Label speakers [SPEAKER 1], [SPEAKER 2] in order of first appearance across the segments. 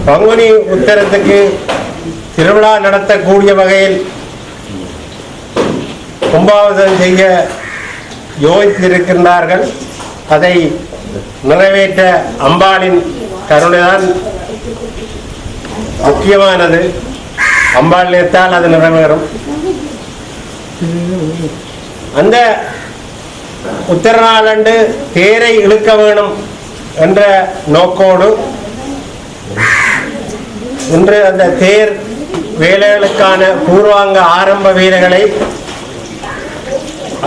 [SPEAKER 1] பங்குனி உத்தரத்துக்கு திருவிழா நடத்தக்கூடிய வகையில் கும்பாபிஷேகம் செய்ய யோசித்திருக்கின்றார்கள். அதை நிறைவேற்ற அம்பாளின் கருணைதான் முக்கியமானது. அம்பாள் நினைத்தால் அது நிறைவேறும். அந்த உத்தர நாளன்று தேரை இழுக்க வேணும் என்ற நோக்கோடு இன்று அந்த தேர் வேலைகளுக்கான பூர்வாங்க ஆரம்ப வீரர்களை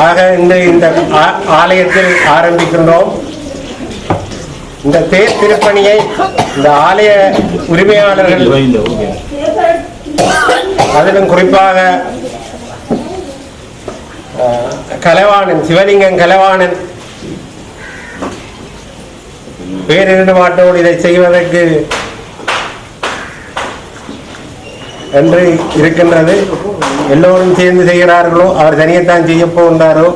[SPEAKER 1] ஆக இந்த ஆலயத்தில் ஆரம்பிக்கின்றோம். இந்த தேர் திருப்பணியை இந்த ஆலய உரிமையாளர்கள், அதிலும் குறிப்பாக கலைவாணன், சிவலிங்கம் கலைவாணன் பேரிடமாட்டோடு இதை செய்வதற்கு என்று இருக்கின்றது. எல்லோரும் சேர்ந்து செய்கிறார்களோ, அவர் தனியத்தான் செய்ய போகின்றாரோ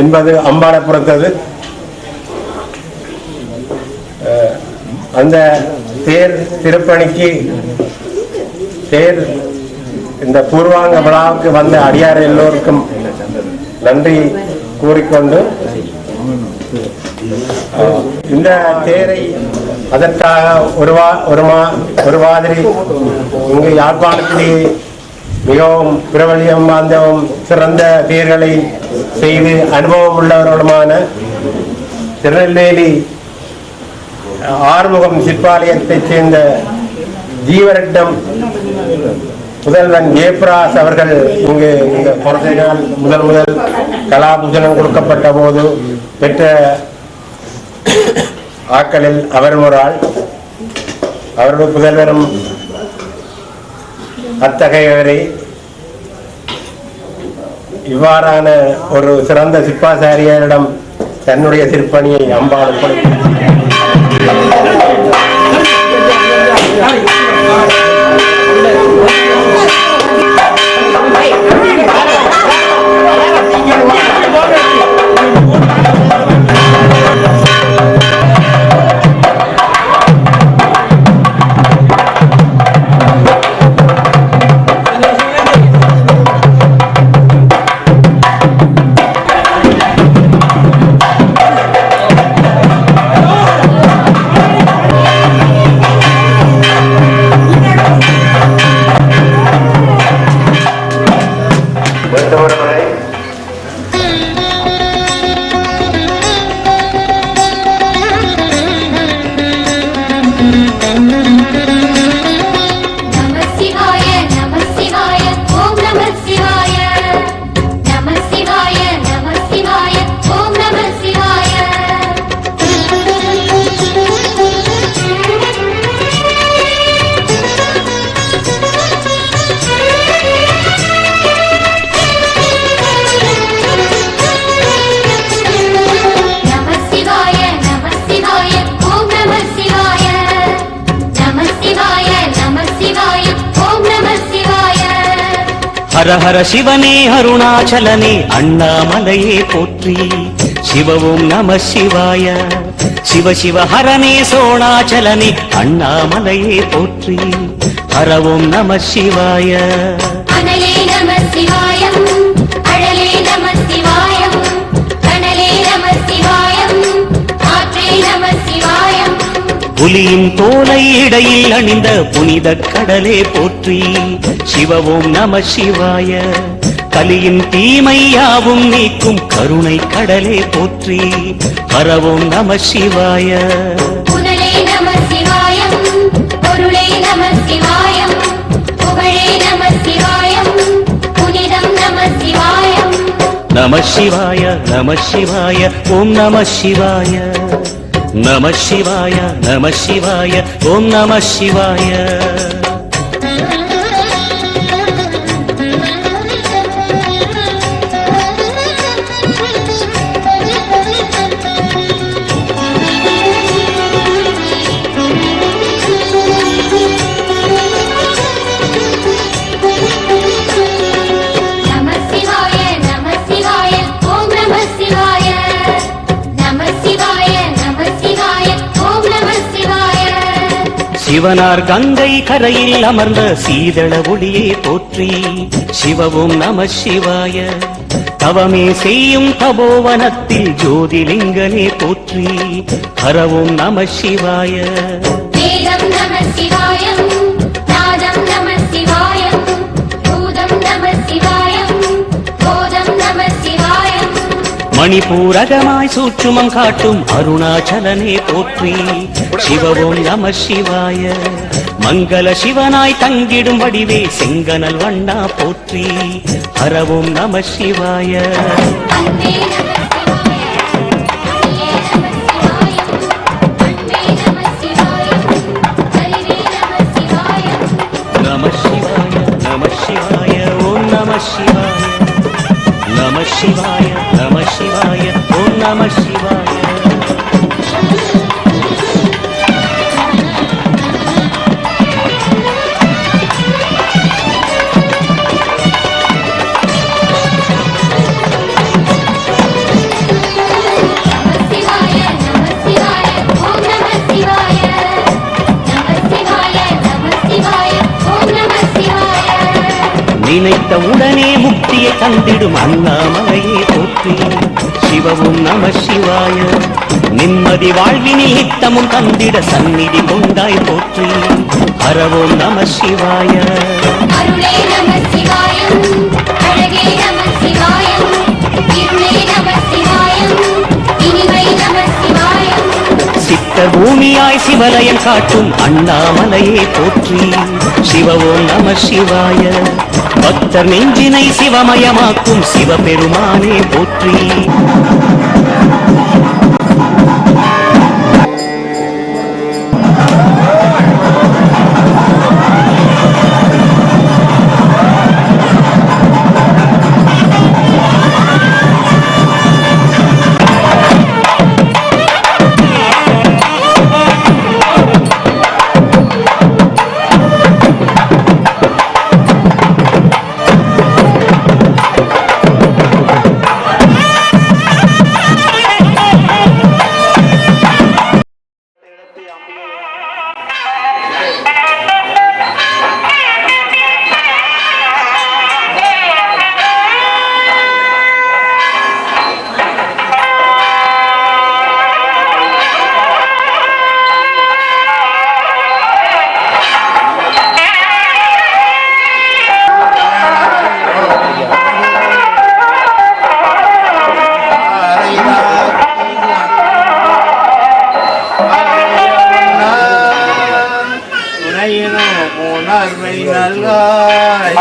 [SPEAKER 1] என்பது அம்பாளை பொறுத்தது. அந்த தேர் திருப்பணிக்கு, தேர் இந்த பூர்வாங்க விழாவுக்கு வந்த அடியார் எல்லோருக்கும் நன்றி கூறிக்கொண்டு, இந்த தேரை அதற்காக ஒரு மாதிரி இங்கு யாழ்ப்பாணத்திலேயே மிகவும் பிரபலியம் வாய்ந்தவும் சிறந்த தேர்களை செய்து அனுபவம் உள்ளவர்களுமான திருநெல்வேலி ஆறுமுகம் சிற்பாலயத்தைச் சேர்ந்த ஜீவரட்டம் முதல்வன் ஜெயபிராஸ் அவர்கள் இங்கு இந்த பொறுத்தைகள் முதல் கலாபூஷணம் கொடுக்கப்பட்ட போது பெற்ற ஆக்களில் அவரும் ஒரு ஆள். அவருடைய புதல்வரும் அத்தகையவரை இவ்வாறான ஒரு சிறந்த சிற்பாசாரியாரிடம் தன்னுடைய திருப்பணியை அம்பாள்
[SPEAKER 2] ஹர ஹர சிவனே அருணாச்சலனே அண்ணாமலையே போற்றி. சிவவும் நம சிவாய. சிவ சிவ ஹரனே சோணாச்சலனே அண்ணாமலையே போற்றி. ஹரவும் நம சிவாய.
[SPEAKER 3] அனலே நம சிவாயம், அழலே நம சிவாயம், கனலே நம சிவாயம், ஆற்றே நம சிவாயம்.
[SPEAKER 2] புலியின் தோலை இடையில் அணிந்த புனித கடலே போற்றி. சிவவும் நம சிவாய. கலியின் தீமையாவும் நீக்கும் கருணை கடலே போற்றி. ஹரவும் நம சிவாய.
[SPEAKER 3] புனலே நம சிவாயம், பொருளே நம சிவாயம், புகழே நம சிவாயம், புனிதம் நம சிவாயம்.
[SPEAKER 2] நம சிவாய நம சிவாய ஓம் நம சிவாய. நம சிவாய நம சிவாய ஓம் நம சிவாய. சிவனார் கங்கை கரையில் அமர்ந்த சீதள ஒளியே போற்றி. சிவவும் நம சிவாய. தவமே செய்யும் தபோவனத்தில் ஜோதிலிங்கனே போற்றி. ஹரவும் நம சிவாய.
[SPEAKER 3] வேதம் நம சிவாயம், நாதம் நம சிவாயம், பூதம் நம சிவாயம், போதம் நம சிவாயம்.
[SPEAKER 2] மணிபூரகமாய் சூட்சுமம் காட்டும் அருணாச்சலனே போற்றி. சிவவும் நம சிவாய. மங்கள சிவனாய் தங்கிடும் வடிவே செங்கனல் வண்ணா போற்றி. ஹரவும் நம சிவாய.
[SPEAKER 3] அன்பே நம சிவாய, அன்பே நம சிவாயம், அன்பே நம சிவாயம், அறிவே நம சிவாயம்.
[SPEAKER 2] நம சிவாய நம சிவாய ஓம் நம சிவாய. நம சிவாய நம சிவாய ஓம் நம சிவாய. நினைத்த உடனே முக்தியை தந்திடும் அண்ணாமலையே போற்றி. சிவவும் நம சிவாய. நிம்மதி வாழ்வினில் நித்தமும் தந்திட சந்நிதி கொண்டாய் போற்றி. ஹரவோம் நம சிவாய.
[SPEAKER 3] அருளே நம சிவாயம், அழகே நம சிவாயம், இருளே நம சிவாயம், இனிமை நம சிவாயம்.
[SPEAKER 2] சித்த பூமியாய் சிவலயம் காட்டும் அண்ணாமலையே போற்றி. சிவவோம் நம சிவாய. பக்தர் நெஞ்சினை சிவமயமாக்கும் சிவபெருமானே போற்றி.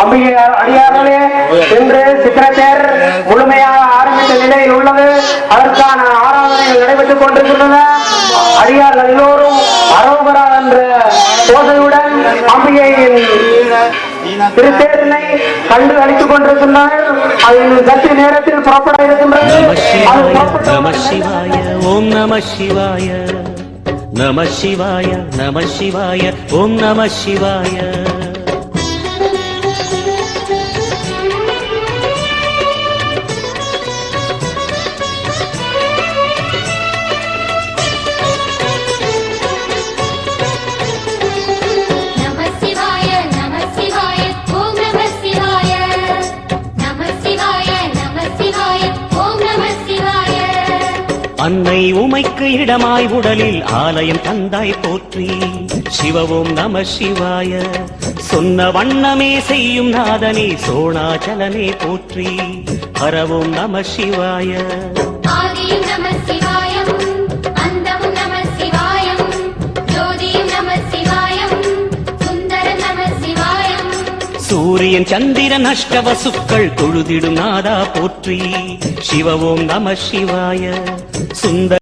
[SPEAKER 4] அம்பிகையார் அடியார்களே, இன்று சித்திரத்தேர் முழுமையாக ஆரம்பித்த நிலையில் உள்ளது. அதற்கான ஆராதனைகள் நடைபெற்றுக் கொண்டிருக்கின்றன. அடியார்கள் எல்லோரும் அரோகரா என்ற போதையுடன் அம்பிகையின் திருத்தேரினை கண்டு அளித்துக் கொண்டிருக்கின்றனர். அதில் சற்று நேரத்தில் புறப்பட இருக்கின்றது.
[SPEAKER 2] நம சிவாய ஓம் நம சிவாய. நம சிவாய நம சிவாய ஓம் நம சிவாய.
[SPEAKER 3] நம சிவாய, நம சிவாய, ஓம் நம சிவாய. நம சிவாய, நம சிவாய, ஓம் நம சிவாய.
[SPEAKER 2] அன்னை உமைக்கு இடமாய் உடலில் ஆலயம் தந்தாய் போற்றி. சிவவோம் நம சிவாய. சொன்ன வண்ணமே செய்யும் நாதனே சோணாச்சலனே போற்றி. ஹரவோம் நம சிவாய.
[SPEAKER 3] ஆதியும் நம சிவாயம், அந்தமும் நம சிவாயம், ஜோதியும் நம சிவாயம், சுந்தர நம சிவாயம்.
[SPEAKER 2] சூரியன் சந்திரன் அஷ்டவசுக்கள் தொழுதிடும் நாதா போற்றி. சிவவோம் நம சிவாய. சுந்தர